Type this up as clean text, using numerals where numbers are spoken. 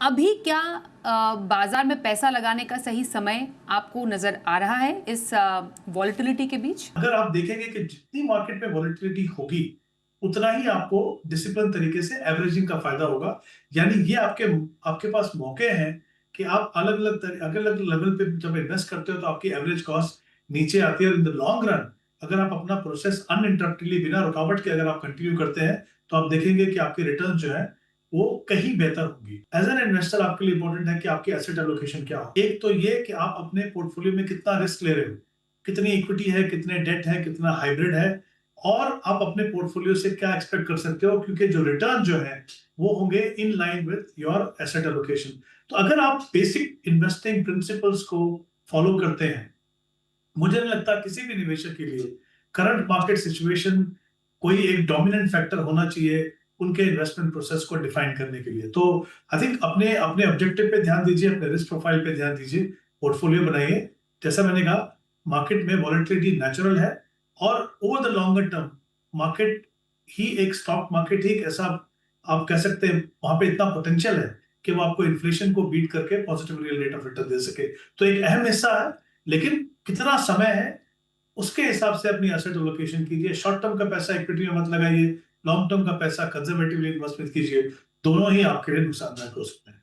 अभी क्या बाजार में पैसा लगाने का सही समय आपको नजर आ रहा है इस वॉलेटिलिटी के बीच? अगर आप देखेंगे कि जितनी मार्केट में वॉलेटिलिटी होगी उतना ही आपको डिसिप्लिन तरीके से एवरेजिंग का फायदा होगा। यानी ये आपके आपके पास मौके हैं कि आप अलग अलग लेवल पे जब इन्वेस्ट करते हो तो आपकी एवरेज कॉस्ट नीचे आती है। और इन द लॉन्ग रन अगर आप अपना प्रोसेस अनइंटरप्टेडली बिना रुकावट के अगर आप कंटिन्यू करते हैं तो आप देखेंगे कि आपके रिटर्न जो है वो कहीं बेहतर होगी। एज एन इन्वेस्टर आपके लिए इंपॉर्टेंट है कि आपकी एसेट एलोकेशन क्या हो। एक तो ये कि आप अपने पोर्टफोलियो में कितना रिस्क ले रहे हो, कितनी इक्विटी है, कितने डेट है, कितना हाइब्रिड है, और आप अपने पोर्टफोलियो से क्या एक्सपेक्ट कर सकते हो, क्योंकि जो रिटर्न जो है वो होंगे in line with your asset allocation. तो अगर आप बेसिक इन्वेस्टिंग प्रिंसिपल्स को फॉलो करते हैं, मुझे नहीं लगता किसी भी निवेशक के लिए करंट मार्केट सिचुएशन कोई एक डोमिनेंट फैक्टर होना चाहिए उनके इन्वेस्टमेंट प्रोसेस को डिफाइन करने के लिए। तो आई थिंक अपने अपने ऑब्जेक्टिव पे ध्यान दीजिए, अपने रिस्क प्रोफाइल पे ध्यान दीजिए, पोर्टफोलियो बनाइए। जैसा मैंने कहा, मार्केट में वॉलेटिलिटी नेचुरल है, और over the longer term market ही एक स्टॉक मार्केट ही एक ऐसा आप कह सकते हैं वहां पे इतना पोटेंशियल है कि वो आपको इन्फ्लेशन को बीट करके positive real rate of return दे सके। तो एक अहम हिस्सा है, लेकिन कितना समय है उसके हिसाब से अपनी एसेट एलोकेशन कीजिए। शॉर्ट टर्म का पैसा इक्विटी में मत लगाइए, लॉन्ग टर्म का पैसा कंजर्वेटिवली इन्वेस्टमेंट कीजिए। दोनों ही आपके लिए नुकसानदायक हो सकते हैं।